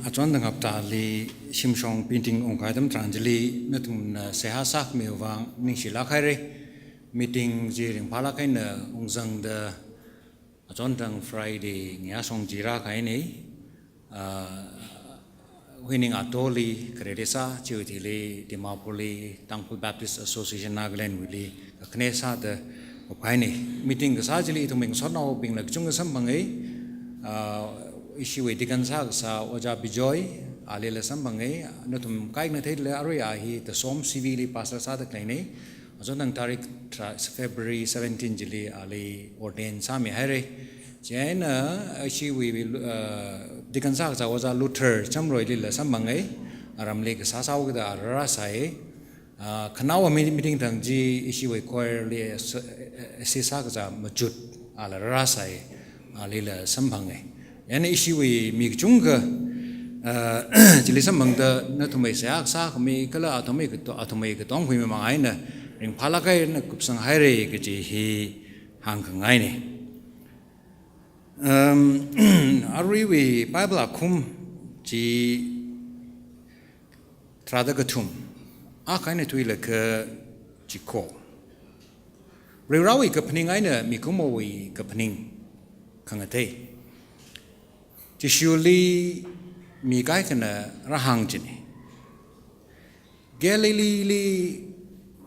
อาจารย์ตั้งแต่ลีชิมชองพิจิงองค์การตั้มตรันจลีนั่นถึงเสียหาสักมีวังนิ่งศิลาใครเลยมีติ้งจีริงพาราใครเนอองค์จังเดอาจารย์ตั้งฟรายเดย์เงี้ยส่งจีราใครนี่วินิงอัตโตลีเครดิซ่าจิวติลีดิมาโพลีตังคุลแบปติสแอสโซเชชันนาเกลนวิลีคเนซ่าเดใครนี่มีติ้งก็ซาจลีทุ่มเองสอนเอาปิงเล็กจุงก็สัมพังเออิชิวิติกันซากษาว่าจะบิจอยอาลีเลสัมบังเอนั่นทุ่มใครนั่นเทเลอารยาฮีแต่สมซีวีลีปัสสาวะตะไคร้นี่จนตั้งตาริกFebruary 17 จิลีอาลีออร์เดนสามีให้เลยเจนอิชิวิติกันซากษาว่าจะลูเทอร์จำรวยลีเลสัมบังเออารามเล็กสาสาวก็ได้อาราสายขณะว่ามีติ้งทั้งจีอิชิวิคอยลีสิสากษามาจุดอาลาราสายอาลีเลสัมบังเอยันอิชิวิมีจุงก็จิลิสัมบังเดนั่นทำไมเสียอักษรมีก็แล้วทำไมก็ต้องคุยมาไงเนี่ยเรื่องพาลักไอ้เนี่ยกุศลให้เรื่องก็จะฮีห่างกันไงเนี่ยอารีวิไบเบิลคุมจีทราดกทุ่มอาใครเนี่ยทุยเลยก็จีโคเรื่องเราอีกกับพนิงไงเนี่ยมีคุมวิกับพนิงขังเตยที่ชูลีมีใครกันนะระหังจีนี่เกลีลี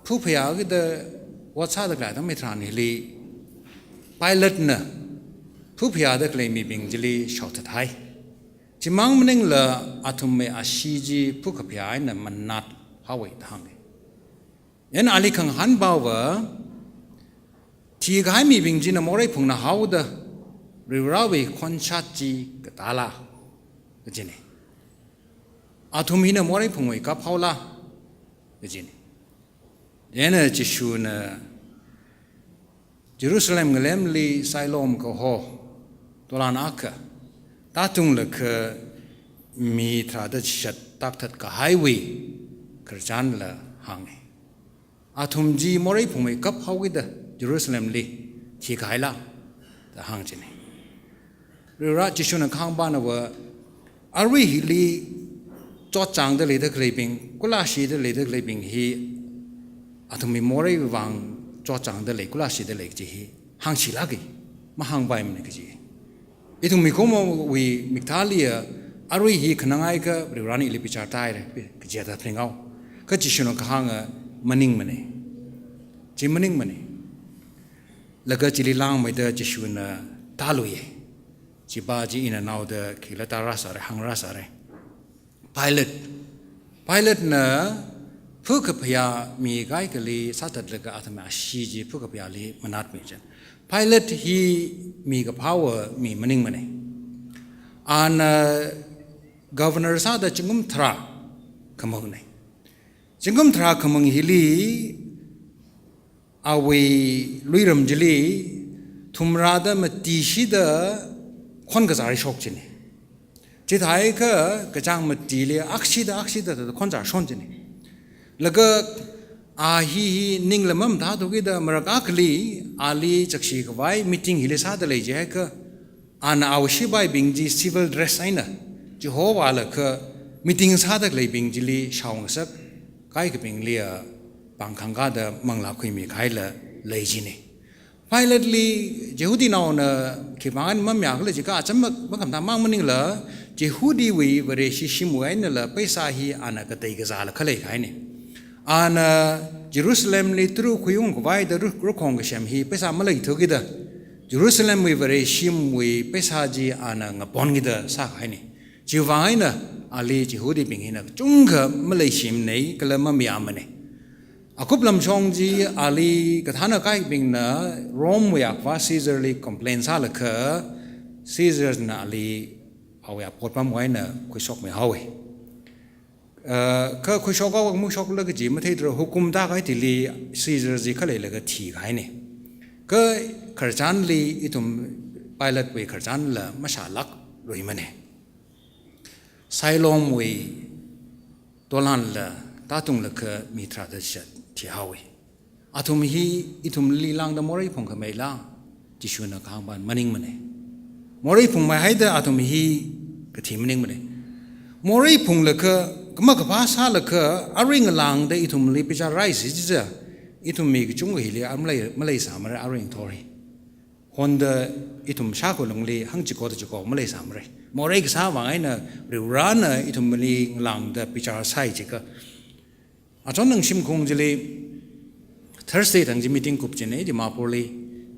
ผู้พยาก็เดวัดซาตะกลายต้องไม่ทรานี่ลีไปเล็ดนะผู้พยาตะกลายมีบิงจีลีชาวไทยจิมังมันเองละอาทุมเมอาชีจีผู้ขับพยาเนี่ยมันนัดฮาวายทางเลยยันอาลีขังหันบ่าวว่าที่ใครมีบิงจีน่ะมอไรพุ่งน่ะฮาวเดหรือเราไปคนชัดจีก็ตาละก็จริงเนี่ยอาทุมหินะมอไรพุ่งไว้กับเขาละก็จริงเนี่ยยันจิชูนะเยรูซาเล็มกับเลมลีไซโลมก็ฮอตัวลานักตาตุงเลยคือมีทราดชัดตักทัดกับไฮเวย์กระจานละห่างอาทุมจีมอไรพุ่งไว้กับเขาก็ได้เยรูซาเล็มลีที่ขายละแต่ห่างจริงเนี่ยเรื่องจิชุนข้างบ้านว่าอาริฮิลีจอดจังเดลิเดกเลบิงกุลาชีเดลิเดกเลบิงฮีอาทุมีมอริวังจอดจังเดลิกุลาชีเดลิกจีฮีห่างชิลากีมาห่างไปมันก็จีอีทุมีข้อมูลวิมิกทาลีอาริฮิขนังไอก็เรื่องนี้ลิปิจาร์ตายเลยก็จีแต่เพลงเอาก็จิชุนข้างมันนิ่งมันเนี่ยจีมันนิ่งมันเนี่ยแล้วก็จิลิลังไม่ได้จิชุนตาลุยจีบ้าจีอินาเอาเดคิลตาราสาร์หังราสาร์pilot นะผู้ขับพยามีไกด์กลีสัตว์เล็กอาตมาชีจีผู้ขับพยาลีมันนัดมีจัน pilot ฮีมีกับ power มีมันนิ่งมันเองอันgovernor สัตว์จึงกุมทราขมังเนี่ยจึงกุมทราขมังฮิลีเอาไว้ลุยรำจลีทุมราดมาตีชีดคนก็จะได้ชกจริงที่ไทยก็กระจังมาตีเลยอักษิดแต่คนจะชนจริงแล้วก็ฮีนิ่งละมั่มท้าทุกิดมรักอักลีอาลีจักชีกไว้มีติ้งฮิเลซาเดเลยเจ้าก็อันเอาชีบายบิงจี civil dress ไอ้น่ะจีหัวว่าละก็มีติ้งซาเดเลยบิงจีลีชาวสักใครก็บิงเลียบางครั้งก็เดมังลาคุยมีใครละเลยจีนี่pilot ลีเจ้าดีน่าเนี่ยคิดว่าอันมั่มอยากเลยจีก็อาจจะมาคำถามมั่งมันนี่ละเจ้าดีวีบริษัทชิมวยนี่ละไปสาฮีอันนั้นก็ตีกระซาละเขาเลยใครเนี่ยอันเยรูซาเล็มลีตรูคุยงกับไว้เดรุกของกับเชมฮีไปสามาเลยทุกิดเยรูซาเล็มวีบริษัทชิมวยไปสาจีอันนั้นกับปอนกิดสักใครเนี่ยจีว่าไอ้เนี่ยอาลีเจ้าดีเป็นไงเนี่ยจุงกับมาเลยชิมเนี่ยก็เลยมั่มยามมันเนี่ยอาคุบลำชงจีอาลีกฐานใกล้บิงนะโรมวิอักว่าซีเซอร์ลีคอมเพลนซาละคือซีเซอร์น่ะอาลีเอาอยากปวดปั๊มไว้น่ะคุยชกไม่เอาก็คุยชกก็มุ่งชกแล้วก็จีมาที่เราหุกุมตาไอ้ที่ลีซีเซอร์จีเขาเลยแล้วก็ทีไงเนี่ยก็ขจานลีอีตุ่มไปเลิศไปขจานละมาชาลักรวยมันเนี่ยไซลอมวิตัวลันละตาตุงละคือมีทราดชัดที่ฮาวอาทุมฮีอีทุมลีลังดมอริพงขไม่ล่าจิชวนข้างบ้านมันนิ่งมันเองมอริพงไม่ให้แต่อาทุมฮี กะทีมันเองมาเลยมอรีพุงเลยคือก็มากับภาษาเลยคืออะไรเงี้ยหลังได้อิทุมลีพิจารณาสิจิจ้ะอิทุมมีกจุงก็เฮียมาเลยสามอะไรอะไรทอรีคนเดอิทุมชาคนลงลีหังจิโกตจิโกมาเลยสามอะไรมอรีก็สาวว่าไงนะหรือร้านนะอิทุมลีหลังได้พิจารณาใช่จิกะอาจารย์หนึ่งชิมคงจะเลย Thursday ทั้งจะมีติ้งกุบจีนที่มาพูลี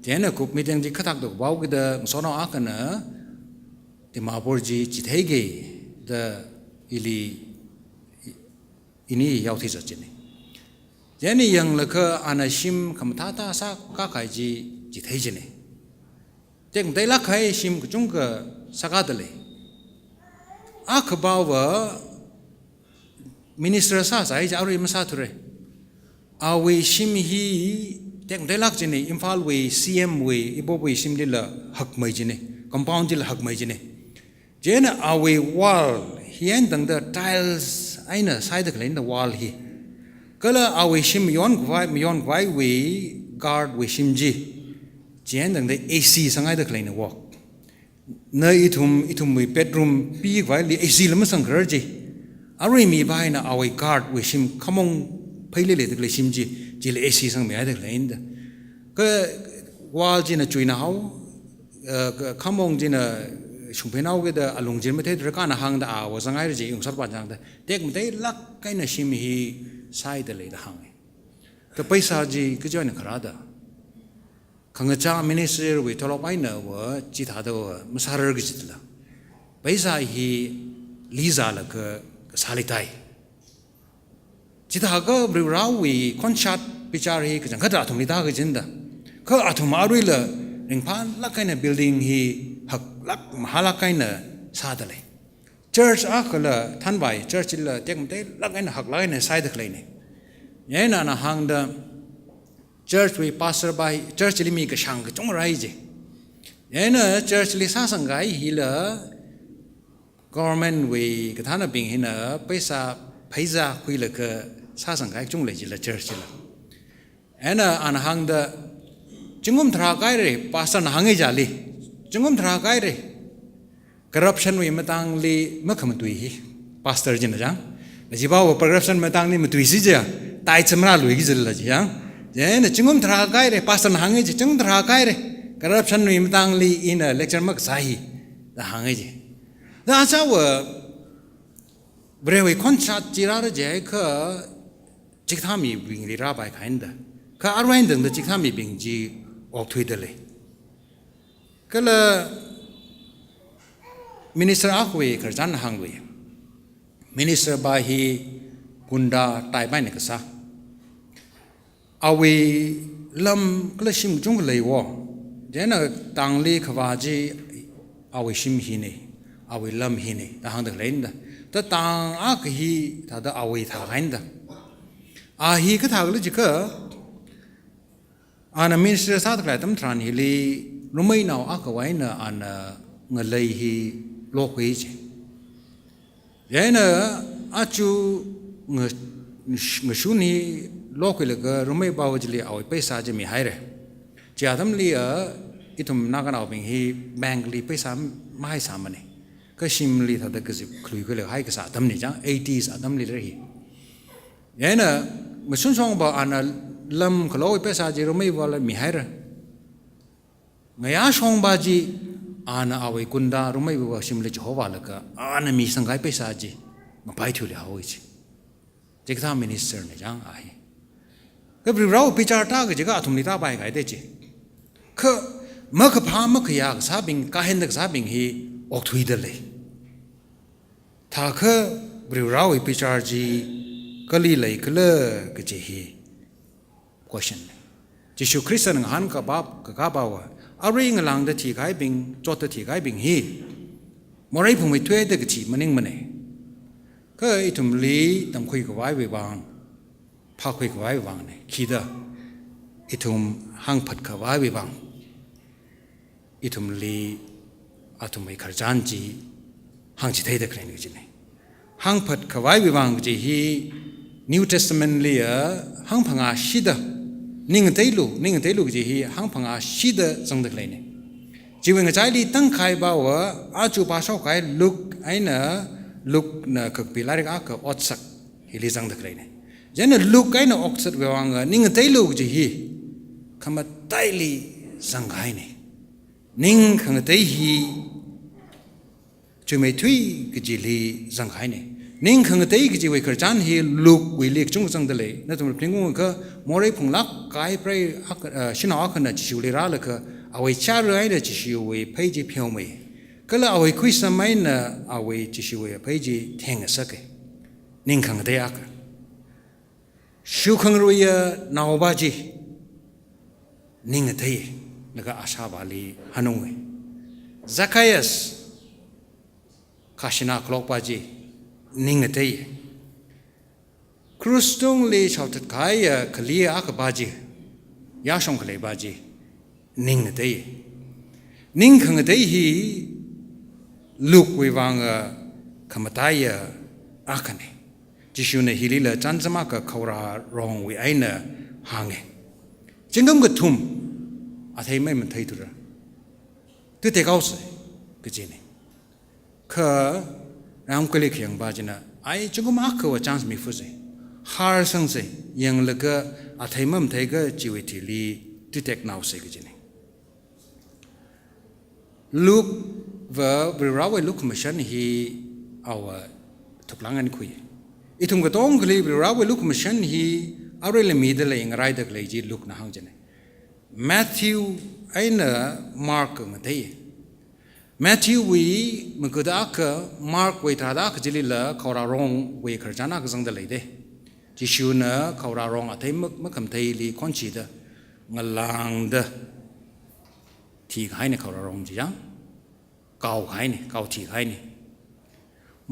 เจนกุบมีติ้งที่ขัดตักว้าวก็เดสอนอากันนะที่มาพูจีจิตเฮกเดอิลีอินี่ยาวที่สุดจีนเจนี่ยังเลยคืออานาชิมคำท้าตาสักก้าใครจีจิตเฮจีนเด็กได้ลักใครชิมก็จงก็สักกัดเลยอาขบ่าวมินิสเตอร์ซาใส่จะเอาเรื่องมาซาทุเรเอาไว้ชิมฮีเด็กได้ลักจีนอินฟาลไว้ซีเอ็มไว้อีโบไว้ชิมดิละหักไม่จีนคอมพาวน์ดิละหักไม่จีนเจนเอาไว้วอลเฮียนตั้งแต่ไทล์ไอ้น่ะใส่ตะเกียงแต่วอลฮีก็เลยเอาไว้ชิมย้อนไว้ไว้การ์ดไว้ชิมจีเจนตั้งแต่เอซีสังไอ้ตะเกียงเนี่ยวอกเนยอิทุมไว้เบดรูมปีกไว้ลีเอซีแล้วมันสังเกตจีอะไรมีบ้างนะเอาไว้การ์ดไว้ชิมขมงไปเรื่อยๆตะเกียงชิมจีเลยเอซีสังไม่ไอ้ตะเกียงเนี่ยก็วอลจีน่ะจุยน่ะเขาขมงจีน่ะชุมเพนเอาก็เดอลงจีนไม่ได้ตระการหางดาวสังไงจีองศาปัจจังแต่เด็กไม่ได้ลักใครน่ะชิมฮีใส่เดเลยหางแต่ไปซาจีก็จะเนี่ยขราดขังจ้ามินิสเตอร์วิทอลไปเนอว่าจิตหาตัวมันสารรกิจละไปซาฮีลิซาละก็สาลิไตจิตหาก็บริวารวิคอนชัดพิจารณ์ฮีก็จังขัดอาทุมลิตาก็จินดาก็อาทุมอารุยละเรื่องพันลักใครน่ะบิลดิ้งฮีหักลักมหาลักไงน่ะซาดเลย Church อ่ะก็เลยท่านไป Church เลยเด็กมันได้ลักไงน่ะหักลักไงน่ะใส่ตะเลยเนี่ยยัยน่ะนะหางเด Church วิ pastor ไป Church ลิมีกระชังกระจงไรจียัยน่ะ Church ลิซาสังไงฮีละ government วิกระทานบิงฮีน่ะไปซาไปซาคุยเลยก็ซาสังไงจงเลยจีละ Church ละยัยน่ะอันหางเดจงุมทราไกเลย pastor หางไงจาลีจงมทราไกเลย corruption วิมาตังลีไม่ขมันตุยฮี pastor จีนจังแล้วจีบ่าว corruption มาตังลีมาตุยสิจ้ะตายชมราลุยกิจละจีจังเจนจงมทราไกเลย pastor หางไงจีจงทราไกเลย corruption วิมาตังลีอินเล็กชันมักใส่ละหางไงจีแล้วอาจารย์ว่าบริเวณคอนชัดจีราเจ้าคือจิกทามีบิงลีราไปขันเดคืออะไรนั่นเดจิกทามีบิงจีออกทุยเดเลยก็เลยมินิสเตอร์อาคุยกับจันหังวยมินิสเตอร์บาฮีกุนดาไต่ไปเนี่ยก็ซะเอาไว้ลำก็เลยชิมจุงก็เลยวะเดี๋ยวน่ะต่างลีขวาจีเอาไว้ชิมฮีนี่เอาไว้ลำฮีนี่ต่างเด็กเล่นเด้แต่ต่างอาคฮีถ้าเดเอาไว้ถ่ายกันเด้อาฮีก็ถ่ายก็เลยจีก็อันนั้นมินิสเตอร์ซาตกลายตั้มทรานฮีลีรู้ไหมน่าอักไว้น่ะอันเงยเลยฮีโลกวิจิยัยน่ะอาจูเงยชูนี่โลกวิเลยก็รู้ไหมบ่าวจิลีเอาไปซาจะมีให้เลยจะทำลีอีทุ่มนักการเอาเป็นฮีแบงก์ลีไปซาไม่ให้สามมันเองก็ชิมลีถ้าเด็กจะคลุยก็เลยให้ก็ซาทำนี่จัง80sทำลีเลยฮียัยน่ะมันสุ่งส่งบ่อันนั้นลำขลุ่ยไปซาจะรู้ไหมว่าเลยมีให้เลยเงยอาชงบาจีอาณาเอาไว้กุนดารู้ไหมว่าชิมเลจหัวว่าละก็อาณามีสังกัดไปซาจีมาไปทุเรศเอาไว้จีเจ้าท่ามินิสเตอร์เนี่ยจังไอ้ก็บริเราพิจารณาก็จะก็อาทุมนิตาไปไงได้จีคือเมื่อพาเมื่อขยากซาบิงก็เห็นเด็กซาบิงฮีออกทุยเดเลยถ้าคือบริเราพิจารณาจีก็ลีเลยก็เลยก็จะฮี question จิชูคริสต์นึงหันกับบ่าวอะไรเงี้ยหลังเดที่ไก่บิงจอดเดที่ไก่บิงฮีมอไรผมไม่ช่วยเด็กจีมันเองมันเองก็ไอ้ทุ่มลีตั้งคุยกับไว้วิวังพาคุยกับไว้วิวังเนี่ยคิดว่าไอ้ทุ่มหังผัดกับไว้วิวังไอ้ทุ่มลีอาทุ่มไอ้ขจานจีหังจีไทยเด็กเลยนี่จีเนี่ยหังผัดกับไว้วิวังจีฮี New Testament ลีหังพังอาชิดนิ่งเตลูจีฮีหังพังอาชิดจังเด็กเลยเนี่ย จีเวงใจลีตั้งใครบ่าวอาจูปาชอบใครลุกไอ้เนอลุกเนอคือปีลาริกอาคืออดสักฮิลิจังตะใครเนี่ยยันลุกไอ้เนอออกสักเววังนิ่งใจลุกจีฮีคำว่าไตลีสังไงเนี่ยนิ่งขังใจฮีจุไม่ทุยกจีลีสังไงเนี่ยนิ่งขังใจกจีเวกจันฮีลุกวิเลียกจงสังเดเลยนั่นตัวพิงงก็มอริพงลักกายไปชินาอักนะจิชูลีราลก็เอาไว้ชาเรื่องจิชูไว้เพย์จีเพียวไม่ก็เลยเอาไว้คุยสมัยน่ะเอาไว้จิชูไว้เพย์จีแทงสักนิ่งขังใจอักชูขังรุยนาวบาจีนิ่งใจแล้วก็อาชาบาลีฮันงเวซักยัสข้าชนะคลอกบาจีนิ่งใจครูสตงเลชาวตัดขายขลีอักบาจียาชงขลีบาจีนิ่งใจนิ่งขังใจฮีลูกวิวังขมตายอักเนี่ยจิชูเนฮิลิลจันทร์มากเขารารองวิไอเนหางเงจึงก็กทุ่มอาทิตย์ไม่มันไทยตัวละตัวเด็กเอาสิก็จริงเนี่ยคือเราก็เลยเขียนบาจินะไอ้จึงก็มาคือว่าจันทร์มีฟุตสิฮาร์สังสิยังเลิกอาทิตย์ไม่มันไทยก็ชีวิตที่ลีตัวเด็กน่าสิก็จริงเนี่ยลูกว่าเราไว้ลูกมาชันฮีเอาทุกหลังอันคุยอีทุ่มก็ต้องกลีเราไว้ลูกมาชันฮีเอาเรื่องมีเดลยังไรเด็กเลยจีลูกน่าหังจังเนี่ยแมทธิวไอ้เน่มาร์กเงยแมทธิววีมันก็ได้ก็มาร์กไว้ท่าได้ก็จะลีละเขาเราร้องไว้ขจานักสังเดเลยเด้จิชูเน่เขาเราร้องอาทิตย์มันคำไทยลีคอนชีเดงลังเดที่ใครเนี่ยเขาเราร้องจีจังเก่าใครเนี่ยเก่าที่ใครเนี่ย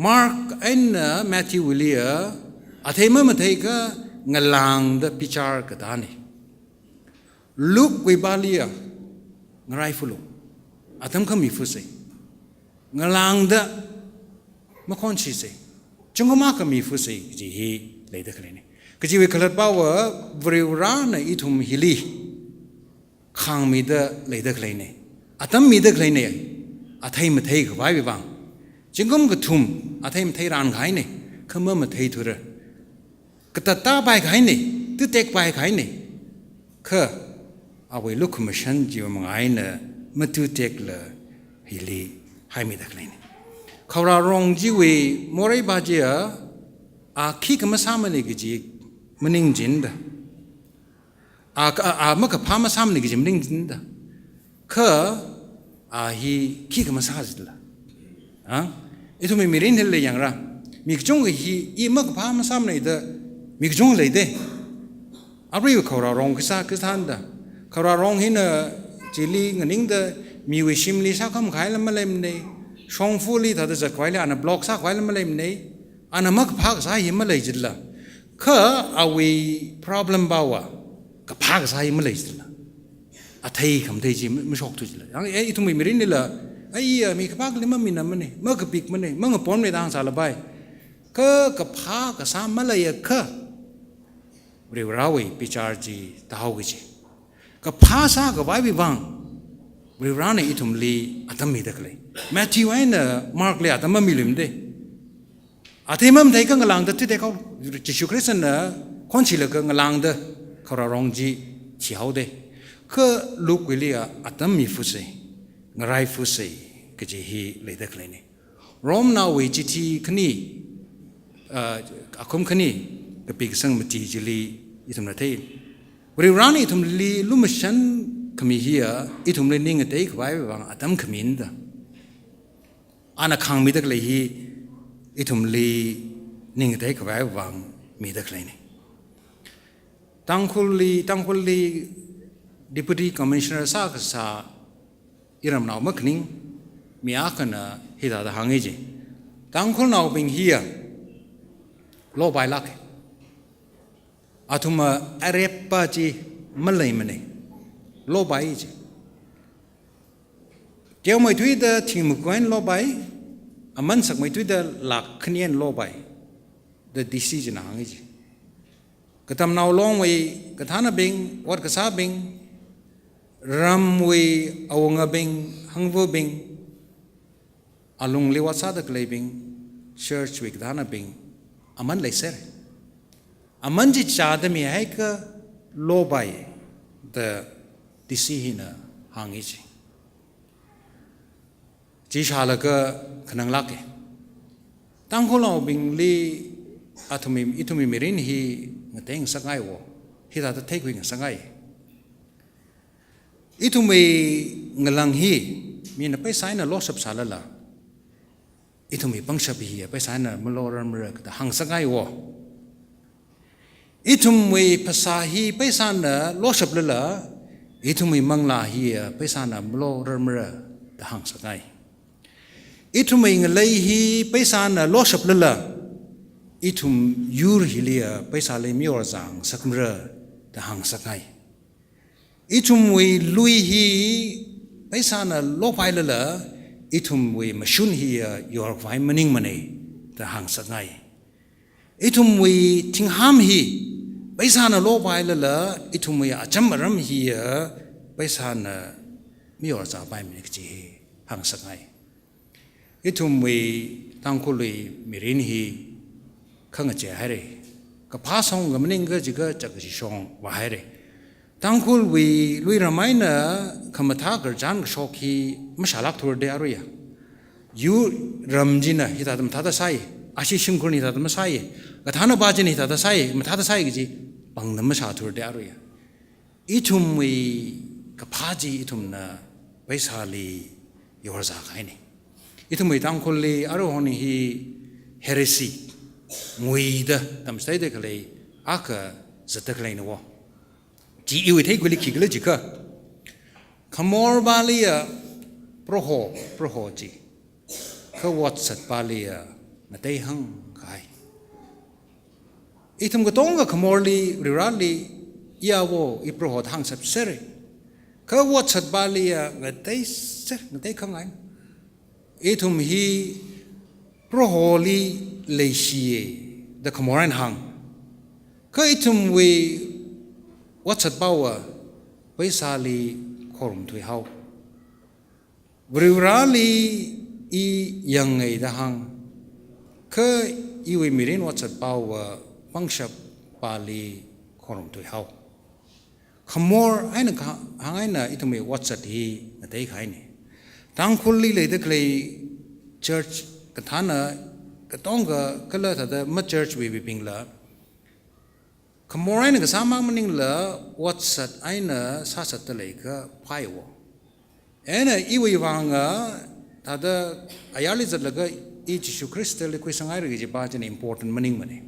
มาร์กไอ้เน่แมทธิววิลเลียอาทิตย์มันไทยก็งลังเดพิจารณ์ก็ได้เนี่ยลูกวิบาลีงไรฟุลุอาตมขมีฟุสิงลังเดมาคอนชีสิจงก็มาขมีฟุสิจีฮีเลยเด็กเลยเนี่ยก็จีวิคลดบ่าวบริวารในอิทุมฮิลีขังมีเดเลยเด็กเลยเนี่ยอาตมมีเด็กเลยเนี่ยอาทัยมาเทยกับไว้ไปบ้างจงก็มันทุ่มอาทัยมาเทยรานขายเนี่ยขมันมาเทยทุเรก็ตัดตาไปขายเนี่ยตัวเด็กไปขายเนี่ยคือเอาไว้ลูกมาชันจีวมังไงเนี่ยมาตัวเด็กเลยฮิลีให้มีเด็กเลยเนี่ยเขาเราลงจีวีมอริบาจีขี้ก็มาซ้ำเลยก็จีมันนิ่งจินดามันก็พามาซ้ำเลยก็จีมันนิ่งจินดาคือฮีขี้ก็มาซ้ำจิตละไอ้ทุกมีเรื่องอะไรอย่างไรมีกจงก็ฮีอีมันก็พามาซ้ำเลยเด้มีกจงเลยเด้อะไรอยู่เขาเราลงก็ซ้ำก็ทันดาเขาเราร้องให้เนอจีลีเงินนิ่งเดมีวิชิมลีสักคำขายแล้วมาเล่มเนี่ยชงฟูลีถ้าจะขายแล้วอันบล็อกสักขายแล้วมาเล่มเนี่ยอันมักพักสายมาเลยจิตละคือเอาไว้ problem บ่าวก็พักสายมาเลยจิตละอาทิตย์คำเทจีไม่ชอบทุจิละไอ้ทุ่มมีเรื่องนี่ละไอ้มีพักเลยมันมีน้ำมันเนี่ยมันก็ปิกมันเนี่ยมันก็ปนไม่ได้ทางสารใบก็พักสายมาเลยคือเรียกเราไว้พิจารณ์จีตาหูกิจก็ภาษาก็ไว้วิบังบริวารในอิทุมลีอาตมีเด็กเลยแม้ที่ไว้เนี่ยมาร์กเลยอาตมามีลืมเด้อาทิตย์มันได้ก็งลังเด็ดที่เด็กเขาจิชุคริสต์เนี่ยคนชิลก็งลังเด็ดเขาเราร้องจีเชี่ยวเด้คือลูกวิลีอาตมีฟุซีงไรฟุซีก็จะฮีเลยเด็กเลยนี่รอมนาวิจิตีขณีอาคมขณีก็ปีกสังมจีจิลีอิทุมนาเทบริวารนี่ทุมลีลุมชันขมีเฮียอีทุมลีนิ่งเตยขวายบางอาตมขมินดาอันขังมีตะเลยฮีอีทุมลีนิ่งเตยขวายบางมีตะเลยนี่ตังคุลีDeputy Commissioner สักษาอิรามนาวมักนิ่งมีอาคันฮิตาดาหังเอจีตังคุลนาวเป็นเฮียโลบายลักอาทุมอาเรปปาจีมันเลยมันเนี่ยโลบายจีเจ้าไม่ทุยเดอทิ้งมุกไว้โลบายมันสักไม่ทุยเดอหลักขณีนโลบายเดอ decision หางจีก็ทำนาวลงไว้ก็ท่านาบิงวัดก็ซาบิงรำไว้เอางาบิง hangvo bing alung liwasa da klebing church week dana bing aman leiser aman ji cha da mi hai ka lo bai the disihina hangi ji shala ka khanang lake tangkhul bing li itumi mirin hi ngateng sangai wo hi da ta thei kuin sangai itumi ngalang hi mi na pai sai na lo sap sala la itumi pangsha bi pai sai na maloram ra ka hang sangai wo itumi pasahi pai sa na lo sap la itumi mangla hi pai sa na maloram ra ta hang sangai itumi ngalai hi pai sa na lo sap la itum yur hilia pai sa le mi or zang sakmra ta hang sangai itum we lui hi paisa na lo pai la itum we mashun hi yor vai maning mane ta hang sangai itum we tingham hi paisa na lo pai la itum we achamaram hi paisa na mior za pai me chi hang sangai itum we tangkhul mirin hi khang che hare ka pha song gamaning ga jiga chak ji song wa hare Tangkhul we lui ramaina kamatha garjan shokhi mashalak thur de aruya you ramjina hitadam thada sai ashi shingkhul hitadam sai gathana bajin hitadam sai mathada sai gi pangnam sha thur de aruya itum we kaphaji itum na paisali yorza khaini itum we tangkhul li aru honi hi heresy muida tamstai de kale aka zatak lain wo ji iwi thei guli khigla jika khamor balia proho ji ka wat sat balia na tei hang kai itum ga tonga khamorli rirali yawo I proho hang sap sere ka wat sat balia ga tei ser na tei khangai itum hi proho li leishie the khamoran hang ka itum we What's at Bower? Paisali Korum to how? Vrurali young a the hang. Ke iwi mirin what's at Bower? Pangshap Pali Korum to how? Kamor Aina Hangina it me what's at he a day hine. Tangkhul lay the clay church Katana Katonga Kalata the mud church we be being la. Kamorain ga samang maning la watsat aina sasat talaga paiwo ena iwi wanga tada ayali zalaga I Jesu Christ le koi sangai ri ba jan important maning mane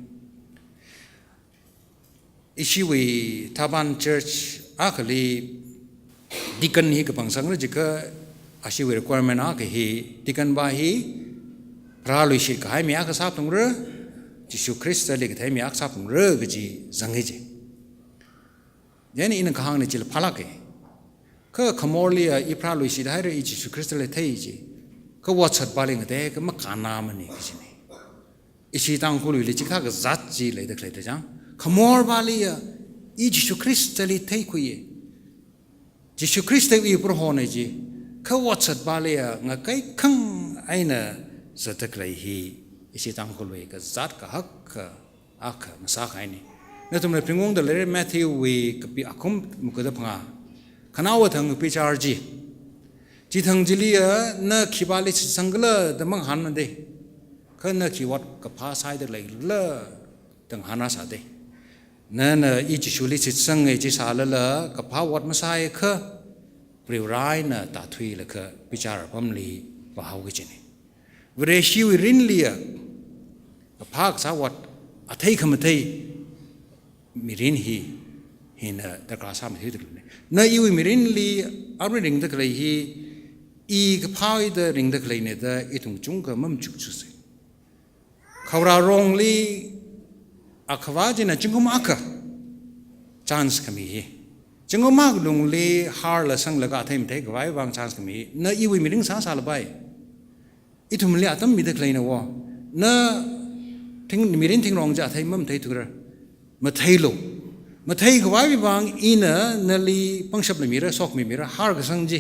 ishiwi Taban church akali deacon hi ka pangsang ra jika ashiwi requirement hi deacon ba hi pralui shi ka hai mi aka sap tung ra Jesu Christ le ke thai mi ak sap re ge ji zang ji yani in ka hang ne chil phala ke ka khamorli I pra lui shi dai re Jesu Christ le thai ji ka wa chat ba le ngade ka ma kana ma ni ji ne ishi tang ku lui le chi kha ga zat ji le de khle de jang khamor ba le Jesu Christ le thai ku ye Jesu Christ le pro ho ne ji ka wa chat ba le nga kai khang aina zatak lai hi isi tangkhul we ka zat ka hak ak masa khaini na tumle pringong de le Matthew we ka pi akhum mukada phanga khanawa thang pi charji ji thang jilia na khibali sangla de mang han de khana ki wat ka pha sai de le la tang hana sa de na I Jesu li sang e ji sa la ka pha wat masai kha prirai na ta thui la kha pi char pamli ba hau ge chini Vreshi we rinlia a park sawat a take him a tay mirin he in the grassam hittle. No, you mirinli are reading the clay he pie the ring the clay nether itung junga mum chuchus. Kaura wrongly a kavajin a jingomaka chance come he. Jingomak lungly harla sang lagat him take a chance come no, you miring sasalabai. Itum liatum be the clay no war. No. Mirin ting wrong jat hai mum thai tur mathailo mathai gwai bang ina nali pangshap le mira sok mi mira har ga sang ji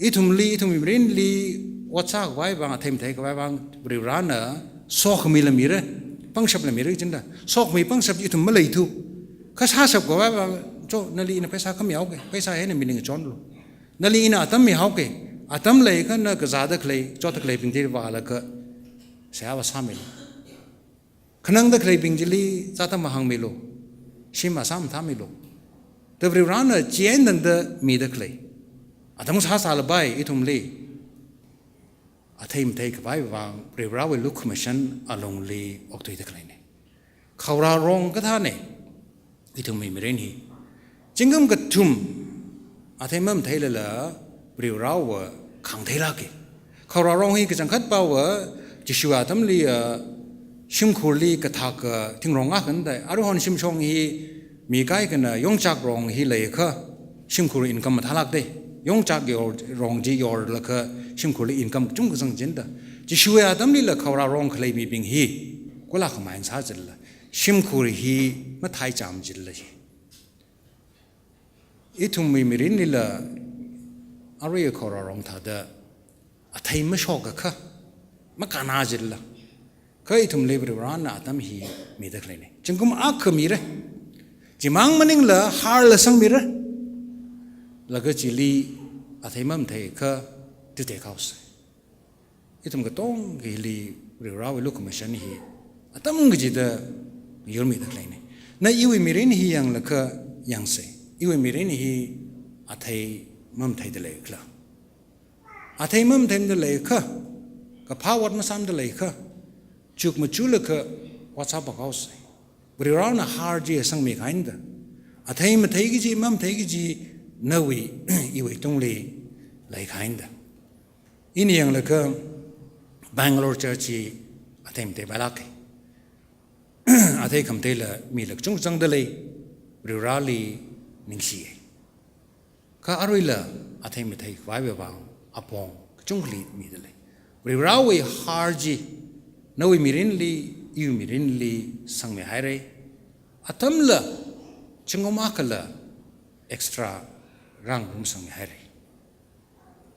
อีทุมมีเรนลีวัดซากไว้บางเทมไทยก็ไว้บางบริวารน่ะซอกมีละมีเร่ปังฉับละมีเร่จังได้ซอกมีปังฉับอีทุมไม่เลยทุกข้าชาฉับก็ไว้บางโจนาลีน่ะไปซาขมิ้วเกไปซาเห็นมีหนึ่งจอนลูนาลีน่ะตั้มมีเฮาเกตั้มเลยก็น่ะก็ซาดะเคลยจอดเคลยเป็นที่ว่าละก็เสียว่าสามีขนังดะเคลยเป็นจิลีซาตั้มมาหังมีโลชิมาสามทามีโลแต่บริวารน่ะเจียนดังเดมีดะเคลยตั้มซาซาละใบอีทุมลีอาทิมเทกไว้วางเรียบร้อยลุกมิชันอารมณ์ลีออกตัวอีกอะไรเนี่ยเขารารองก็ท่าเนี่ยอีทุมมีเรื่องนี้จึงก็มันกระทุ่มอาทิมมันเทเลยละเรียบร้อยว่าขังเทลักเขารารองให้กระจังคัดเปล่าว่าจะช่วยทำลีชิมคูลีกระทักถึงรองอ่ะกันได้อารมณ์ชิมชงฮีมีใกล้กันนะยงจักรองฮีเลยค่ะชิมคูลีอินกัมมาทลักได้ยงจากยอรองจียอร์ละก็ชิมคุลีอินกัมจุงก็สังเจนดาจะช่วยอาดัมนี่ละเขารารองเคลมีบิงฮีก็ละขมายสาจิลละชิมคุลีฮีมาไทยจามจิลละฮีอีทุมมีรินนี่ละอะไรเขารารองท่าเดอไทยไม่ชอบก็ค่ะมาการาจิลละก็อีทุมเลบริวารน่ะอาดัมฮีมีแต่เคลนี่จึงก็มาอักมีเร่จิมังมันนิงละฮาร์ละสังมีเร่แล้วก็จิลีอาทิตย์มั่มเทก็ติดเตะเขาสิอีทุมก็ต้องกิลีเรื่องราวลุกมาชันฮีอาตั้มก็จิตยอมมีแต่เลยนี่นั่นอีวิมีเรนฮียังละก็ยังเสอีวิมีเรนฮีอาทิตย์มั่มเทเดเลยก็อาทิตย์มั่มเทเดเลยก็พาวัดมาซ้ำเดเลยก็จุกมาจุลก็วัดซับเขาสิเรื่องราวน่ะฮาร์จีสังมีขันเดอาทิตย์มาเทกิจีมั่มเทกิจีนาวีอีเวตงลีไหลขันเดอินยังละก็ Bangalore church อาทิตย์เตะบาลักอาทิตย์คำเตะละมีหลักจงจังเดเลยหรือราลีนิ่งสีก็อร่อยละอาทิตย์ไม่เทไว้แบบว่าอปองจงลีมีเดเลยหรือราวีฮาร์จีนาวีมีรินลียูมีรินลีสังเมหายเลยอาทิตย์ละจงมาคัลละ extra ร่างรุ่มสังเมหายเลย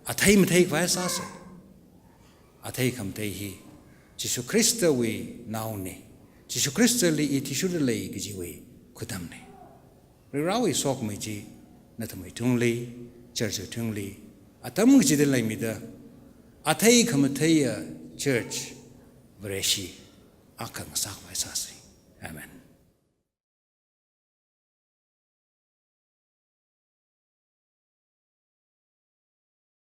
อาทิตย์ไม่เทไว้ซาสอาทิตย์คำเตะฮีจิสุคริสต์วีนาวนี่จิสุคริสต์ลีอิทิชุดเลยกิจิวีคุดำนี่หรือเราอีสอกไม่จีนั่นทำไมทุ่งลีเชิดทุ่งลีอาตมึงจีเดลัยมิดาอาทิตย์คำเตะ church เวรชีอาคังสักไว้ซาสิอาเมน